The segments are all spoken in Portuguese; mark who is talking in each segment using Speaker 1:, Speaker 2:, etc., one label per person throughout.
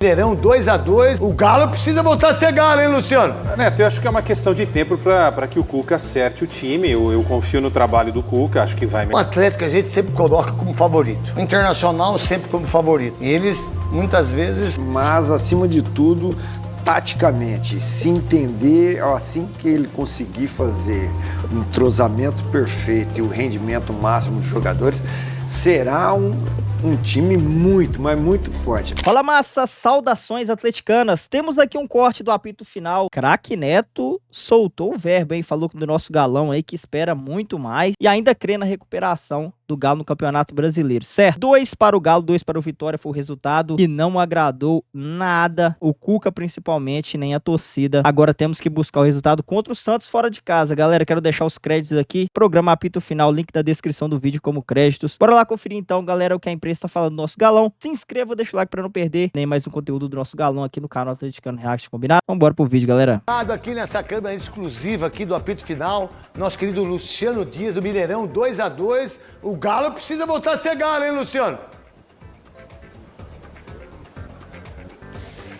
Speaker 1: Mineirão 2-2, o Galo precisa voltar a ser Galo, hein, Luciano?
Speaker 2: Neto, eu acho que é uma questão de tempo para que o Cuca acerte o time. Eu confio no trabalho do Cuca, acho que vai
Speaker 1: O Atlético a gente sempre coloca como favorito, o Internacional sempre como favorito. E eles, muitas vezes...
Speaker 3: Mas, acima de tudo, taticamente, se entender, assim que ele conseguir fazer o entrosamento perfeito e o rendimento máximo dos jogadores, será um time muito, mas muito forte.
Speaker 4: Fala, massa, saudações atleticanas. Temos aqui um corte do apito final. Craque Neto soltou o verbo, hein? Falou do nosso galão aí que espera muito mais e ainda crê na recuperação do Galo no Campeonato Brasileiro, certo? 2 para o Galo, 2 para o Vitória foi o resultado que não agradou nada, o Cuca principalmente, nem a torcida. Agora temos que buscar o resultado contra o Santos fora de casa. Galera, quero deixar os créditos aqui. Programa apito final, link na descrição do vídeo como créditos. Bora lá conferir então, galera, o que a imprensa tá falando do nosso galão. Se inscreva, deixa o like para não perder nem mais um conteúdo do nosso galão aqui no canal Atleticano React, combinado? Então bora pro vídeo, galera.
Speaker 1: Aqui nessa câmera exclusiva aqui do apito final, nosso querido Luciano Dias do Mineirão 2-2, o Galo precisa voltar a ser Galo, hein, Luciano?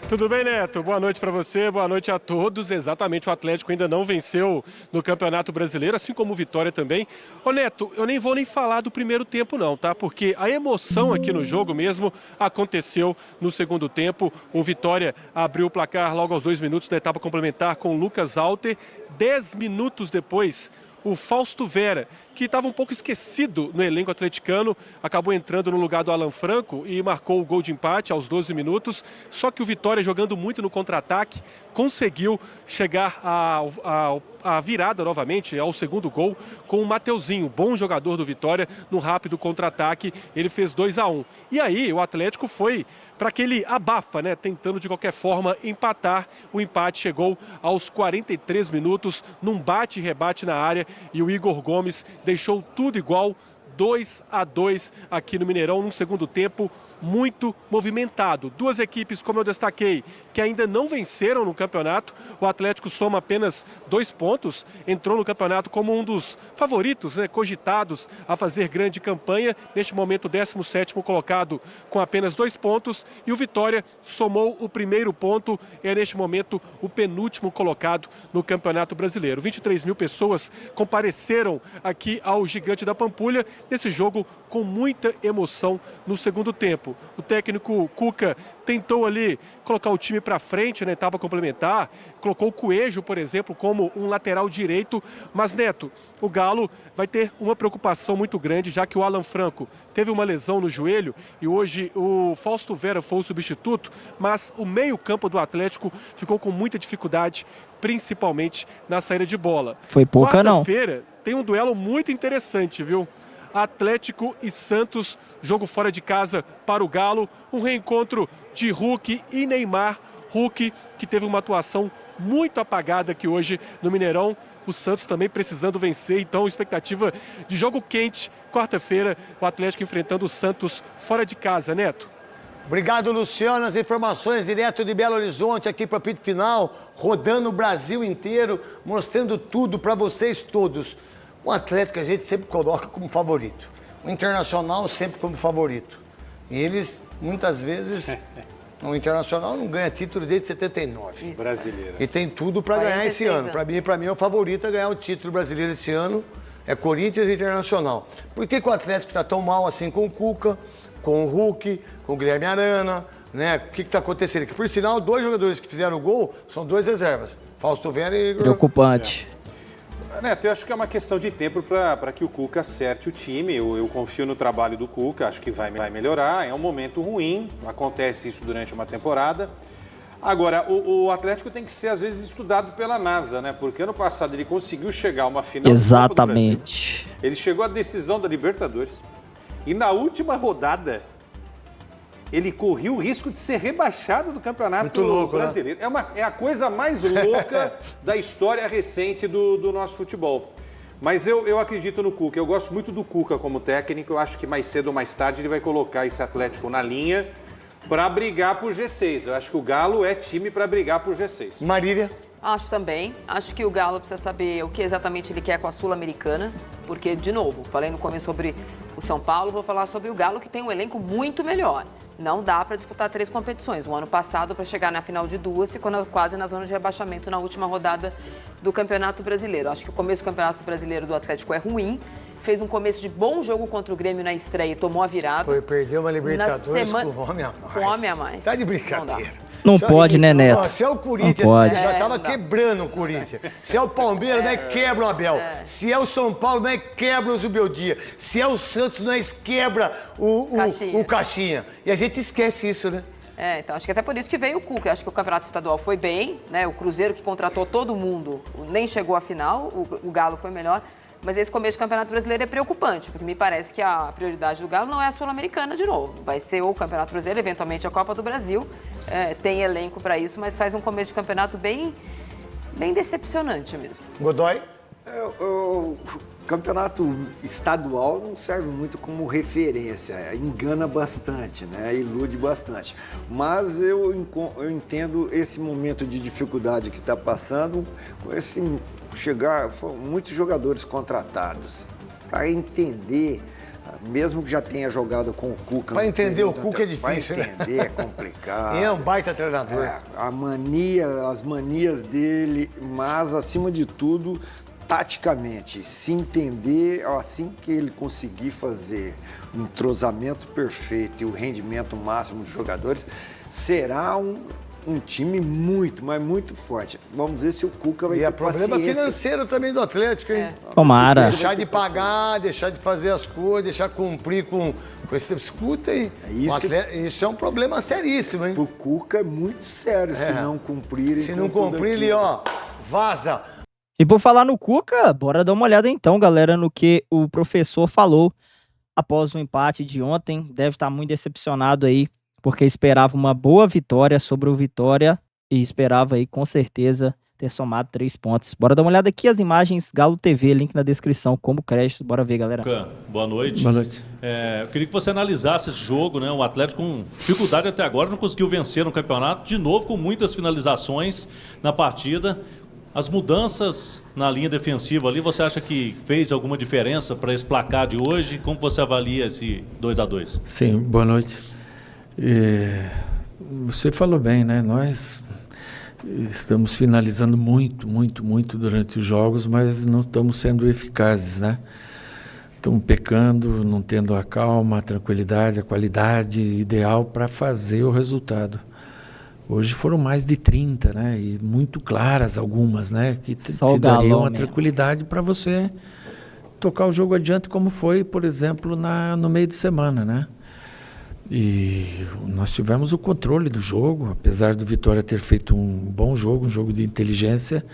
Speaker 5: Tudo bem, Neto? Boa noite para você, boa noite a todos. Exatamente, o Atlético ainda não venceu no Campeonato Brasileiro, assim como o Vitória também. Ô, Neto, eu nem vou nem falar do primeiro tempo não, tá? Porque a emoção aqui no jogo mesmo aconteceu no segundo tempo. O Vitória abriu o placar logo aos 2 minutos da etapa complementar com o Lucas Alter. 10 minutos depois, o Fausto Vera, que estava um pouco esquecido no elenco atleticano, acabou entrando no lugar do Alan Franco e marcou o gol de empate aos 12 minutos. Só que o Vitória, jogando muito no contra-ataque, conseguiu chegar à virada novamente, ao segundo gol, com o Mateuzinho, bom jogador do Vitória, no rápido contra-ataque. Ele fez 2-1. E aí o Atlético foi para aquele abafa, né? Tentando de qualquer forma empatar. O empate chegou aos 43 minutos, num bate e rebate na área, e o Igor Gomes deixou tudo igual, 2-2 aqui no Mineirão, num segundo tempo muito movimentado. Duas equipes, como eu destaquei, que ainda não venceram no campeonato. O Atlético soma apenas 2 pontos, entrou no campeonato como um dos favoritos, né, cogitados a fazer grande campanha. Neste momento, o 17º colocado com apenas 2 pontos. E o Vitória somou o primeiro ponto, é neste momento o penúltimo colocado no Campeonato Brasileiro. 23 mil pessoas compareceram aqui ao Gigante da Pampulha, nesse jogo com muita emoção no segundo tempo. O técnico Cuca tentou ali colocar o time para frente na etapa complementar, colocou o Coelho, por exemplo, como um lateral direito, mas, Neto, o Galo vai ter uma preocupação muito grande, já que o Alan Franco teve uma lesão no joelho e hoje o Fausto Vera foi o substituto, mas o meio-campo do Atlético ficou com muita dificuldade, principalmente na saída de bola.
Speaker 4: Foi pouca, não.
Speaker 5: Quarta-feira tem um duelo muito interessante, viu? Atlético e Santos, jogo fora de casa para o Galo, um reencontro de Hulk e Neymar. Hulk, que teve uma atuação muito apagada aqui hoje no Mineirão. O Santos também precisando vencer, então expectativa de jogo quente. Quarta-feira, o Atlético enfrentando o Santos fora de casa, Neto.
Speaker 1: Obrigado, Luciano. As informações direto de Belo Horizonte aqui para o apito final, rodando o Brasil inteiro, mostrando tudo para vocês todos. O Atlético a gente sempre coloca como favorito, o Internacional sempre como favorito. E eles, muitas vezes, o Internacional não ganha título desde 79.
Speaker 2: Isso. Brasileiro.
Speaker 1: E tem tudo para ganhar esse ano. Para mim, é o favorito a ganhar o título brasileiro esse ano, é Corinthians e Internacional. Por que o Atlético está tão mal assim com o Cuca, com o Hulk, com o Guilherme Arana, né? O que está acontecendo? Que, por sinal, 2 jogadores que fizeram o gol são 2 reservas, Fausto Vera e Igor.
Speaker 4: Preocupante.
Speaker 2: Neto, eu acho que é uma questão de tempo para que o Cuca acerte o time. Eu confio no trabalho do Cuca, acho que vai melhorar. É um momento ruim, acontece isso durante uma temporada. Agora, o Atlético tem que ser, às vezes, estudado pela NASA, né? Porque ano passado ele conseguiu chegar a uma final.
Speaker 4: Exatamente.
Speaker 2: Do Brasil. Ele chegou à decisão da Libertadores. E na última rodada, ele corria o risco de ser rebaixado do Campeonato Brasileiro. Né? É a coisa mais louca da história recente do nosso futebol. Mas eu acredito no Cuca. Eu gosto muito do Cuca como técnico. Eu acho que mais cedo ou mais tarde ele vai colocar esse Atlético na linha para brigar por G6. Eu acho que o Galo é time para brigar por G6.
Speaker 1: Marília?
Speaker 6: Acho também. Acho que o Galo precisa saber o que exatamente ele quer com a Sul-Americana. Porque, de novo, falei no começo sobre o São Paulo, vou falar sobre o Galo, que tem um elenco muito melhor. Não dá para disputar 3 competições. O ano passado, para chegar na final de 2, ficou quase na zona de rebaixamento na última rodada do Campeonato Brasileiro. Acho que o começo do Campeonato Brasileiro do Atlético é ruim. Fez um começo de bom jogo contra o Grêmio na estreia e tomou a virada.
Speaker 1: Perdeu uma Libertadores com o homem a mais.
Speaker 6: Com homem a mais.
Speaker 1: Tá de brincadeira.
Speaker 4: Não pode, né, Neto?
Speaker 1: Se é o Corinthians, já tava
Speaker 6: não dá.
Speaker 1: Quebrando o Corinthians. Se é o Palmeiras, nós quebra o Abel. Se é o São Paulo, nós quebra o Zubeldia. Se é o Santos, nós quebra o Caixinha. E a gente esquece isso, né?
Speaker 6: Então acho que até por isso que veio o Cuca. Acho que o Campeonato Estadual foi bem, né? O Cruzeiro, que contratou todo mundo, nem chegou à final. O Galo foi melhor. Mas esse começo do Campeonato Brasileiro é preocupante, porque me parece que a prioridade do Galo não é a Sul-Americana de novo. Vai ser o Campeonato Brasileiro, eventualmente a Copa do Brasil. Tem elenco para isso, mas faz um começo de campeonato bem decepcionante mesmo.
Speaker 1: Godoy?
Speaker 3: O campeonato estadual não serve muito como referência, engana bastante, né? Ilude bastante. Mas eu entendo esse momento de dificuldade que está passando, com esse foram muitos jogadores contratados. Para entender, mesmo que já tenha jogado com o Cuca...
Speaker 1: Para entender o Cuca é difícil, né?
Speaker 3: Para entender é complicado.
Speaker 1: É um baita treinador.
Speaker 3: As manias dele, mas acima de tudo, taticamente, se entender, assim que ele conseguir fazer o entrosamento perfeito e o rendimento máximo dos jogadores, será um time muito, mas muito forte. Vamos ver se o Cuca vai ter
Speaker 1: problema
Speaker 3: paciência.
Speaker 1: financeiro também do Atlético, hein?
Speaker 4: Tomara.
Speaker 1: Deixar de pagar, deixar de fazer as coisas, deixar cumprir com esse... Escuta aí. Isso é um problema seríssimo, hein?
Speaker 3: O Cuca é muito sério se não cumprirem.
Speaker 1: Se não cumprir, ele, vaza.
Speaker 4: E por falar no Cuca, bora dar uma olhada então, galera, no que o professor falou após o empate de ontem. Deve estar muito decepcionado aí, porque esperava uma boa vitória sobre o Vitória e esperava aí, com certeza, ter somado 3 pontos. Bora dar uma olhada aqui as imagens Galo TV, link na descrição, como crédito. Bora ver, galera.
Speaker 7: Boa noite.
Speaker 8: Boa noite.
Speaker 7: Eu queria que você analisasse esse jogo, né? O Atlético com dificuldade até agora, não conseguiu vencer no campeonato, de novo com muitas finalizações na partida. As mudanças na linha defensiva ali, você acha que fez alguma diferença para esse placar de hoje? Como você avalia esse 2-2?
Speaker 8: Sim, boa noite. Você falou bem, né? Nós estamos finalizando muito durante os jogos, mas não estamos sendo eficazes, né? Estamos pecando, não tendo a calma, a tranquilidade, a qualidade ideal para fazer o resultado. Hoje foram mais de 30, né? E muito claras algumas, né? Que te dariam a tranquilidade para você tocar o jogo adiante, como foi, por exemplo, no meio de semana, né? E nós tivemos o controle do jogo, apesar do Vitória ter feito um bom jogo, um jogo de inteligência,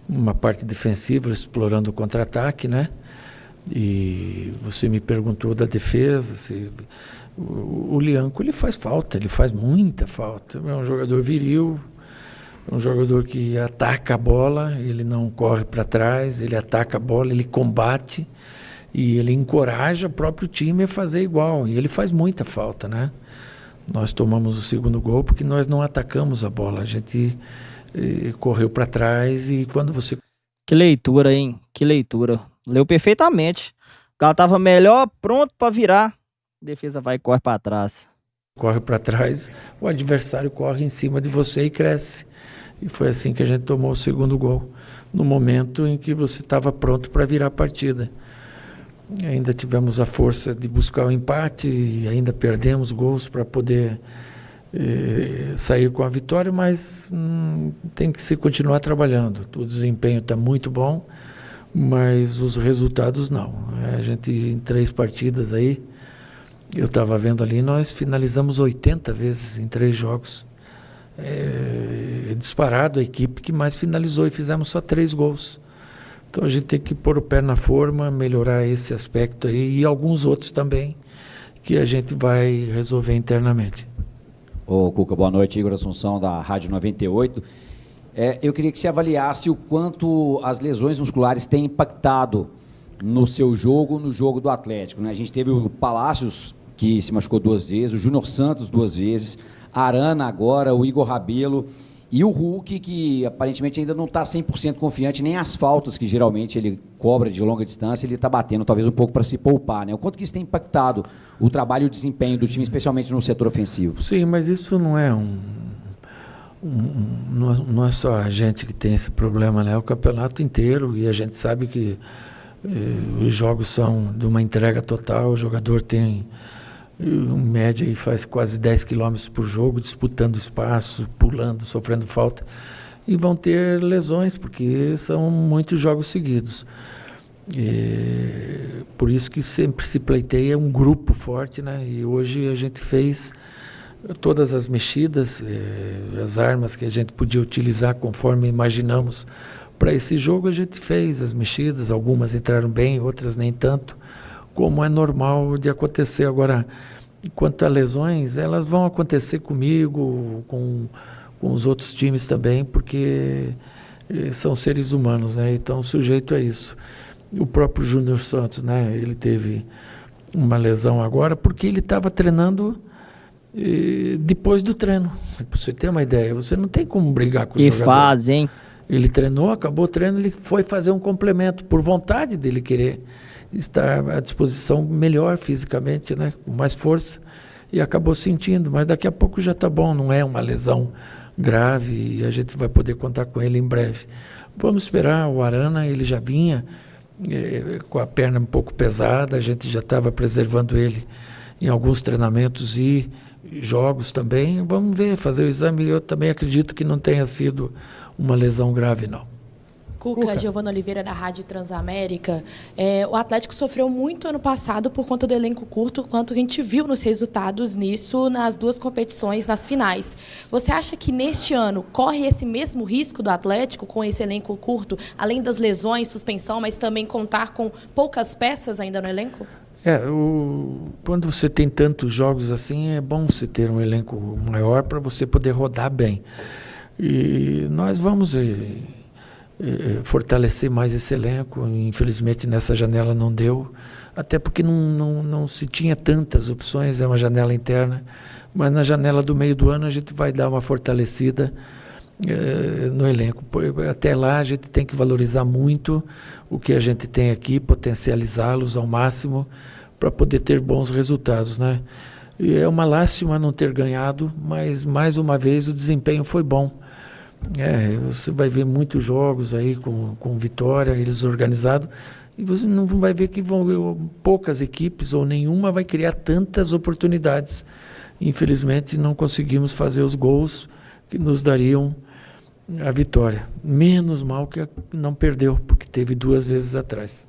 Speaker 8: uma parte defensiva, explorando o contra-ataque, né? E você me perguntou da defesa, o Lianco, ele faz falta, ele faz muita falta. É um jogador viril, é um jogador que ataca a bola, ele não corre para trás, ele ataca a bola, ele combate e ele encoraja o próprio time a fazer igual. E ele faz muita falta, né? Nós tomamos o segundo gol porque nós não atacamos a bola, a gente correu para trás e quando você...
Speaker 4: Que leitura, hein? Que leitura. Leu perfeitamente. O cara tava melhor, pronto para virar. Defesa vai e corre para trás.
Speaker 8: Corre para trás, o adversário corre em cima de você e cresce. E foi assim que a gente tomou o segundo gol, no momento em que você estava pronto para virar a partida. E ainda tivemos a força de buscar o empate e ainda perdemos gols para poder sair com a vitória, mas tem que se continuar trabalhando. O desempenho está muito bom, mas os resultados não. A gente em 3 partidas aí, eu estava vendo ali, nós finalizamos 80 vezes em 3 jogos. É disparado a equipe que mais finalizou e fizemos só 3 gols. Então a gente tem que pôr o pé na forma, melhorar esse aspecto aí e alguns outros também que a gente vai resolver internamente.
Speaker 9: Ô Cuca, boa noite, Igor Assunção da Rádio 98. Eu queria que você avaliasse o quanto as lesões musculares têm impactado no seu jogo, no jogo do Atlético, né? A gente teve o Palácios, que se machucou 2 vezes, o Júnior Santos 2 vezes, Arana agora, o Igor Rabelo, E o Hulk, que aparentemente ainda não está 100% confiante, nem as faltas que geralmente ele cobra de longa distância, ele está batendo talvez um pouco para se poupar, né? O quanto que isso tem impactado o trabalho e o desempenho do time, especialmente no setor ofensivo?
Speaker 8: Sim, mas isso não é não é só a gente que tem esse problema, né? É o campeonato inteiro, e a gente sabe que os jogos são de uma entrega total, o jogador tem em média e faz quase 10 km por jogo, disputando espaço, pulando, sofrendo falta, e vão ter lesões, porque são muitos jogos seguidos. Por isso que sempre se pleiteia um grupo forte, né? E hoje a gente fez todas as mexidas, as armas que a gente podia utilizar conforme imaginamos para esse jogo, a gente fez as mexidas, algumas entraram bem, outras nem tanto, como é normal de acontecer. Agora, quanto a lesões, elas vão acontecer comigo, com os outros times também, porque são seres humanos, né? Então, sujeito a isso. O próprio Júnior Santos, né? Ele teve uma lesão agora porque ele estava treinando depois do treino. Para você ter uma ideia, você não tem como brigar com o jogador.
Speaker 4: Que fase, hein?
Speaker 8: Ele treinou, acabou o treino, ele foi fazer um complemento, por vontade dele querer estar à disposição melhor fisicamente, né? Com mais força, e acabou sentindo, mas daqui a pouco já está bom, não é uma lesão grave e a gente vai poder contar com ele em breve. Vamos esperar. O Arana, ele já vinha com a perna um pouco pesada, a gente já estava preservando ele em alguns treinamentos e jogos também. Vamos ver, fazer o exame. Eu também acredito que não tenha sido uma lesão grave, não.
Speaker 10: Cuca, Giovana Oliveira, da Rádio Transamérica. O Atlético sofreu muito ano passado por conta do elenco curto, quanto a gente viu nos resultados nisso nas duas competições, nas finais. Você acha que neste ano corre esse mesmo risco do Atlético com esse elenco curto, além das lesões, suspensão, mas também contar com poucas peças ainda no elenco?
Speaker 8: Quando você tem tantos jogos assim, é bom você ter um elenco maior para você poder rodar bem. E nós vamos fortalecer mais esse elenco. Infelizmente nessa janela não deu, até porque não se tinha tantas opções, é uma janela interna, mas na janela do meio do ano a gente vai dar uma fortalecida no elenco. Até lá a gente tem que valorizar muito o que a gente tem aqui, potencializá-los ao máximo para poder ter bons resultados, né? E é uma lástima não ter ganhado, mas mais uma vez o desempenho foi bom. Você vai ver muitos jogos aí com vitória, eles organizados, e você não vai ver que poucas equipes ou nenhuma vai criar tantas oportunidades. Infelizmente não conseguimos fazer os gols que nos dariam a vitória. Menos mal que não perdeu, porque teve 2 vezes atrás.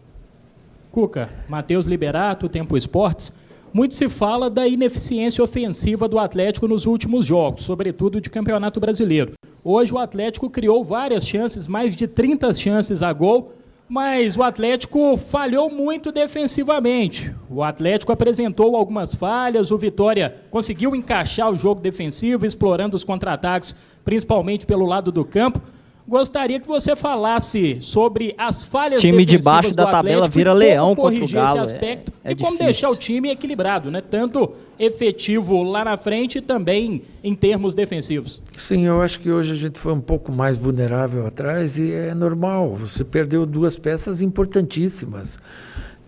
Speaker 11: Cuca, Matheus Liberato, Tempo Esportes. Muito se fala da ineficiência ofensiva do Atlético nos últimos jogos, sobretudo de Campeonato Brasileiro. Hoje o Atlético criou várias chances, mais de 30 chances a gol, mas o Atlético falhou muito defensivamente. O Atlético apresentou algumas falhas, o Vitória conseguiu encaixar o jogo defensivo, explorando os contra-ataques, principalmente pelo lado do campo. Gostaria que você falasse sobre as falhas
Speaker 4: time
Speaker 11: defensivas
Speaker 4: debaixo da tabela vira leão contra o Galo.
Speaker 11: Esse aspecto
Speaker 4: e
Speaker 11: como deixar o time equilibrado, né? Tanto efetivo lá na frente e também em termos defensivos.
Speaker 8: Sim, eu acho que hoje a gente foi um pouco mais vulnerável atrás e é normal. Você perdeu 2 peças importantíssimas,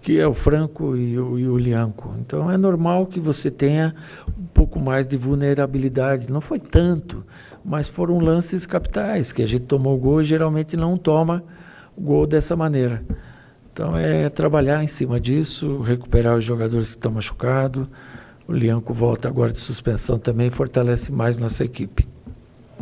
Speaker 8: que é o Franco e o Lianco. Então é normal que você tenha um pouco mais de vulnerabilidade. Não foi tanto, mas foram lances capitais, que a gente tomou o gol e geralmente não toma o gol dessa maneira. Então é trabalhar em cima disso, recuperar os jogadores que estão machucados. O Lianco volta agora de suspensão também, fortalece mais nossa equipe.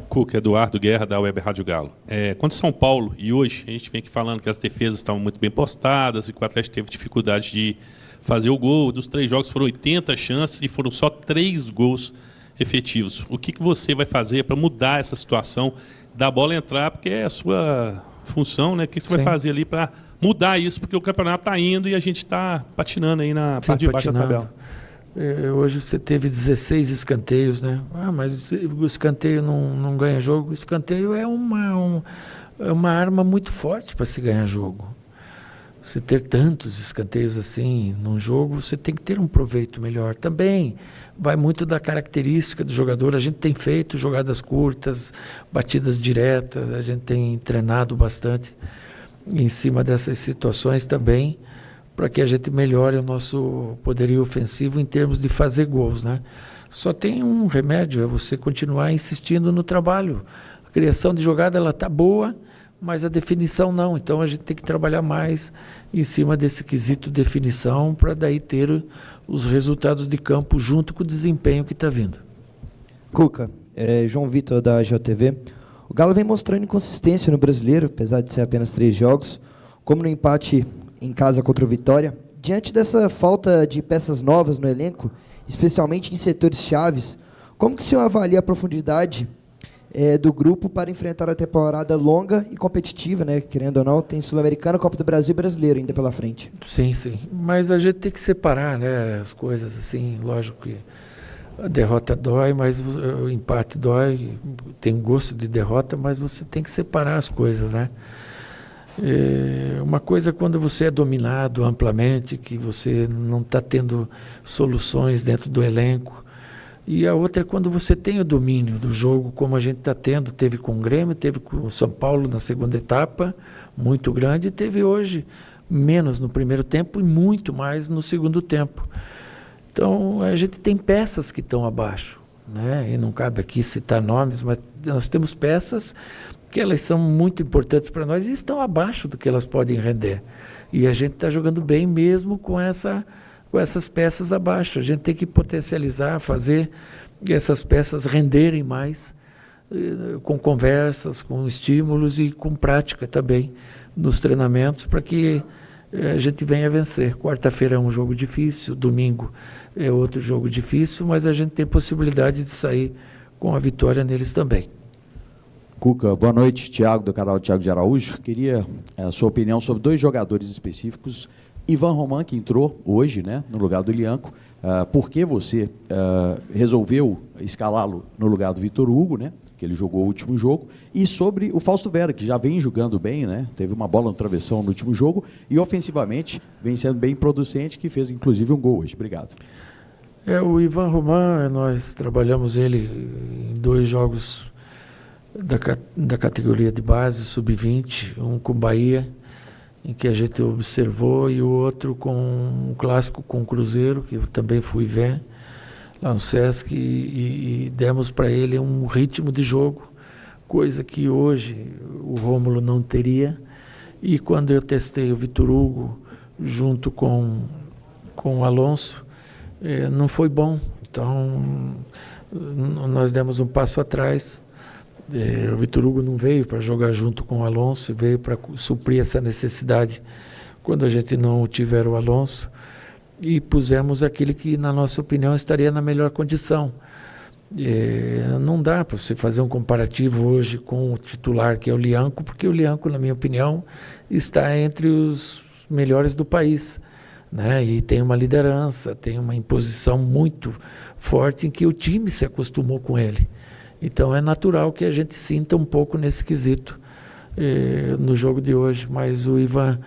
Speaker 12: Cuca, Eduardo Guerra, da Web Rádio Galo. Contra São Paulo, e hoje a gente vem aqui falando que as defesas estavam muito bem postadas e que o Atlético teve dificuldade de fazer o gol. Dos 3 jogos foram 80 chances e foram só 3 gols efetivos. O que você vai fazer para mudar essa situação da bola entrar, porque é a sua função, né? O que você vai fazer ali para mudar isso, porque o campeonato está indo e a gente está patinando aí na parte de baixo da tabela.
Speaker 8: Hoje você teve 16 escanteios, né? Mas o escanteio não ganha jogo. O escanteio é uma arma muito forte para se ganhar jogo. Você ter tantos escanteios assim num jogo, você tem que ter um proveito melhor. Também vai muito da característica do jogador. A gente tem feito jogadas curtas, batidas diretas, a gente tem treinado bastante em cima dessas situações também, para que a gente melhore o nosso poderio ofensivo em termos de fazer gols, né? Só tem um remédio, é você continuar insistindo no trabalho. A criação de jogada, ela está boa, mas a definição não. Então a gente tem que trabalhar mais em cima desse quesito definição para daí ter os resultados de campo junto com o desempenho que está vindo.
Speaker 13: Cuca, João Vitor da JTV. O Galo vem mostrando inconsistência no Brasileiro, apesar de ser apenas 3 jogos, como no empate em casa contra o Vitória. Diante dessa falta de peças novas no elenco, especialmente em setores chaves, como que o senhor avalia a profundidade do grupo para enfrentar a temporada longa e competitiva, né? Querendo ou não, tem Sul-Americana, Copa do Brasil e Brasileiro ainda pela frente.
Speaker 8: Sim, sim. Mas a gente tem que separar, né, as coisas assim. Lógico que a derrota dói, mas o empate dói. Tem um gosto de derrota, mas você tem que separar as coisas, né? Uma coisa é quando você é dominado amplamente, que você não está tendo soluções dentro do elenco. E a outra é quando você tem o domínio do jogo, como a gente está tendo, teve com o Grêmio, teve com o São Paulo na segunda etapa, muito grande, e teve hoje menos no primeiro tempo e muito mais no segundo tempo. Então a gente tem peças que estão abaixo, né? E não cabe aqui citar nomes, mas nós temos peças que elas são muito importantes para nós e estão abaixo do que elas podem render. E a gente está jogando bem mesmo com essas peças abaixo. A gente tem que potencializar, fazer essas peças renderem mais, com conversas, com estímulos e com prática também nos treinamentos, para que a gente venha vencer. Quarta-feira é um jogo difícil, domingo é outro jogo difícil, mas a gente tem possibilidade de sair com a vitória neles também.
Speaker 14: Cuca, boa noite, Thiago, do canal Thiago de Araújo. Queria a sua opinião sobre 2 jogadores específicos. Ivan Roman, que entrou hoje, né, no lugar do Lianco. Por que você resolveu escalá-lo no lugar do Vitor Hugo, né, que ele jogou o último jogo? E sobre o Fausto Vera, que já vem jogando bem, né, teve uma bola no travessão no último jogo e ofensivamente vem sendo bem producente, que fez inclusive um gol hoje. Obrigado.
Speaker 8: O Ivan Roman, nós trabalhamos ele em 2 jogos da categoria de base, sub-20, um com Bahia, em que a gente observou, e o outro com um clássico com o Cruzeiro, que eu também fui ver lá no Sesc, e demos para ele um ritmo de jogo, coisa que hoje o Rômulo não teria. E quando eu testei o Vitor Hugo junto com o Alonso, não foi bom. Então nós demos um passo atrás. O Vitor Hugo não veio para jogar junto com o Alonso, veio para suprir essa necessidade quando a gente não tiver o Alonso, e pusemos aquele que, na nossa opinião, estaria na melhor condição. Não dá para você fazer um comparativo hoje com o titular, que é o Lianco, porque o Lianco, na minha opinião, está entre os melhores do país, né? E tem uma liderança, tem uma imposição muito forte em que o time se acostumou com ele. Então é natural que a gente sinta um pouco nesse quesito no jogo de hoje, mas o Ivan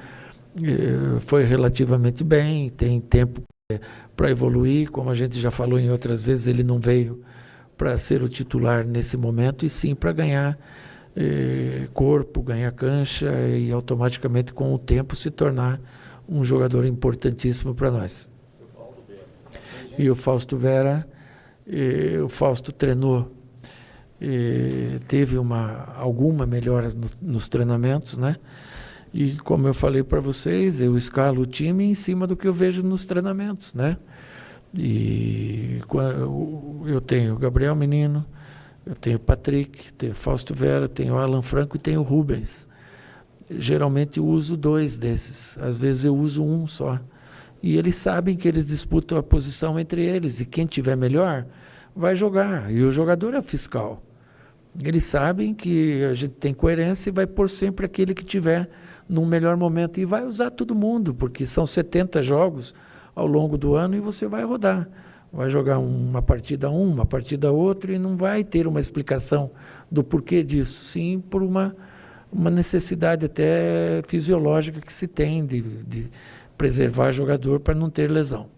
Speaker 8: foi relativamente bem, tem tempo para evoluir, como a gente já falou em outras vezes, ele não veio para ser o titular nesse momento, e sim para ganhar corpo, ganhar cancha e automaticamente com o tempo se tornar um jogador importantíssimo para nós. E o Fausto Vera, o Fausto treinou, teve alguma melhora nos treinamentos, né? E como eu falei para vocês, eu escalo o time em cima do que eu vejo nos treinamentos, né? E eu tenho o Gabriel Menino, eu tenho o Patrick, tenho o Fausto Vera, tenho o Alan Franco e tenho o Rubens. Geralmente eu uso 2 desses, às vezes eu uso um só. E eles sabem que eles disputam a posição entre eles, e quem tiver melhor vai jogar, e o jogador é fiscal. Eles sabem que a gente tem coerência e vai pôr sempre aquele que tiver num melhor momento, e vai usar todo mundo, porque são 70 jogos ao longo do ano e você vai rodar. Vai jogar uma partida uma partida outra, e não vai ter uma explicação do porquê disso, sim por uma uma necessidade até fisiológica que se tem de preservar jogador para não ter lesão.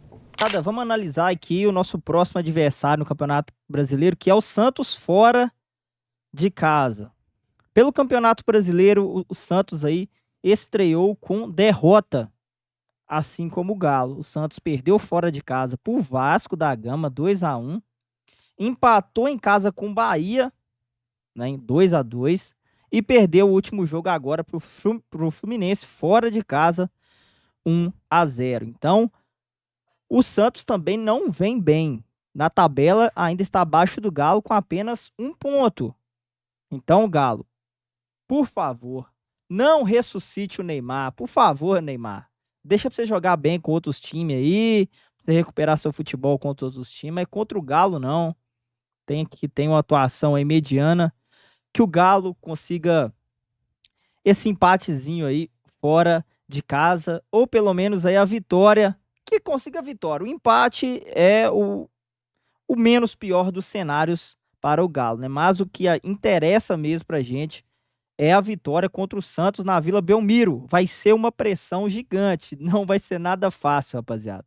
Speaker 4: Vamos analisar aqui o nosso próximo adversário no Campeonato Brasileiro, que é o Santos fora de casa. Pelo Campeonato Brasileiro, o Santos aí estreou com derrota, assim como o Galo. O Santos perdeu fora de casa por Vasco da Gama, 2-1. Empatou em casa com o Bahia, né, em 2-2. E perdeu o último jogo agora para o Fluminense, fora de casa, 1-0. Então, o Santos também não vem bem. Na tabela, ainda está abaixo do Galo com apenas 1 ponto. Então, Galo, por favor, não ressuscite o Neymar. Por favor, Neymar. Deixa pra você jogar bem com outros times aí, pra você recuperar seu futebol contra outros times. Mas contra o Galo, não. Tem que ter uma atuação aí mediana. Que o Galo consiga esse empatezinho aí fora de casa. Ou pelo menos aí a vitória. Que consiga a vitória. O empate é o menos pior dos cenários para o Galo, né? Mas o que interessa mesmo pra gente é a vitória contra o Santos na Vila Belmiro. Vai ser uma pressão gigante. Não vai ser nada fácil, rapaziada.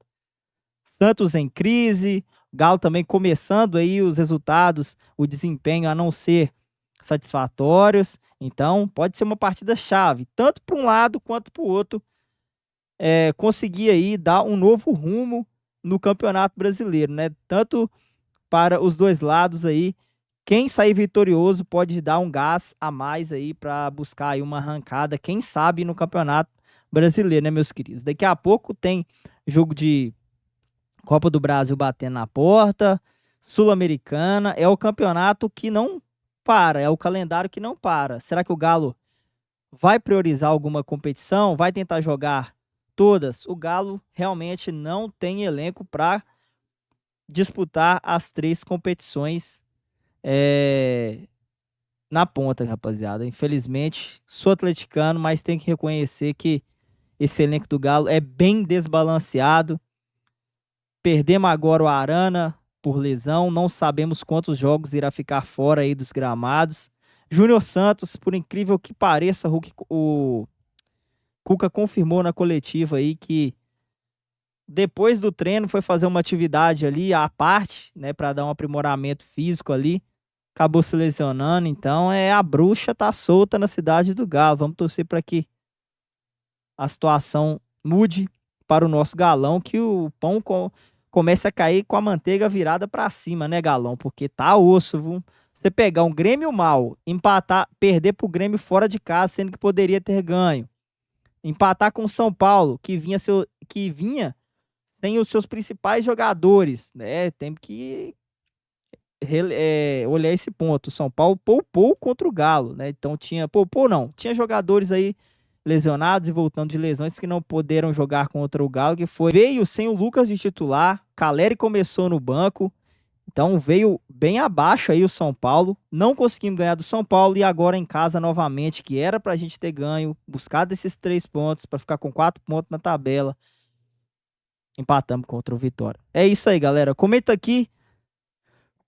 Speaker 4: Santos em crise. Galo também começando aí os resultados, o desempenho a não ser satisfatórios. Então, pode ser uma partida chave, tanto para um lado quanto para o outro. Conseguir aí dar um novo rumo no Campeonato Brasileiro, né? Tanto para os dois lados aí. Quem sair vitorioso pode dar um gás a mais aí para buscar aí uma arrancada, quem sabe, no Campeonato Brasileiro, né, meus queridos? Daqui a pouco tem jogo de Copa do Brasil batendo na porta, Sul-Americana, é o campeonato que não para, é o calendário que não para. Será que o Galo vai priorizar alguma competição? Vai tentar jogar todas? O Galo realmente não tem elenco para disputar as 3 competições na ponta, rapaziada. Infelizmente, sou atleticano, mas tenho que reconhecer que esse elenco do Galo é bem desbalanceado. Perdemos agora o Arana por lesão, não sabemos quantos jogos irá ficar fora aí dos gramados. Júnior Santos, por incrível que pareça, o Cuca confirmou na coletiva aí que depois do treino foi fazer uma atividade ali à parte, né, para dar um aprimoramento físico ali. Acabou se lesionando, então a bruxa tá solta na cidade do Galo. Vamos torcer para que a situação mude para o nosso Galão, que o pão comece a cair com a manteiga virada para cima, né, Galão? Porque tá osso, viu? Você pegar um Grêmio mal, empatar, perder pro Grêmio fora de casa, sendo que poderia ter ganho. Empatar com o São Paulo, que vinha sem os seus principais jogadores, né? Tem que olhar esse ponto. O São Paulo poupou contra o Galo, né? Então tinha jogadores aí lesionados e voltando de lesões que não puderam jogar contra o Galo, veio sem o Lucas de titular, Caleri começou no banco, então veio bem abaixo aí o São Paulo, não conseguimos ganhar do São Paulo e agora em casa novamente, que era pra gente ter ganho, buscado esses 3 pontos para ficar com 4 pontos na tabela, empatamos contra o Vitória. É isso aí, galera, comenta aqui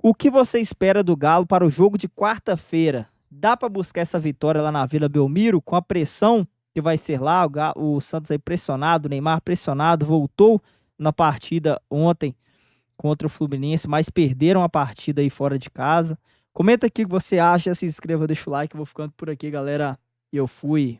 Speaker 4: o que você espera do Galo para o jogo de quarta-feira. Dá para buscar essa vitória lá na Vila Belmiro com a pressão que vai ser lá, o Santos aí pressionado, o Neymar pressionado, voltou na partida ontem contra o Fluminense, mas perderam a partida aí fora de casa. Comenta aqui o que você acha, se inscreva, deixa o like, eu vou ficando por aqui, galera, e eu fui.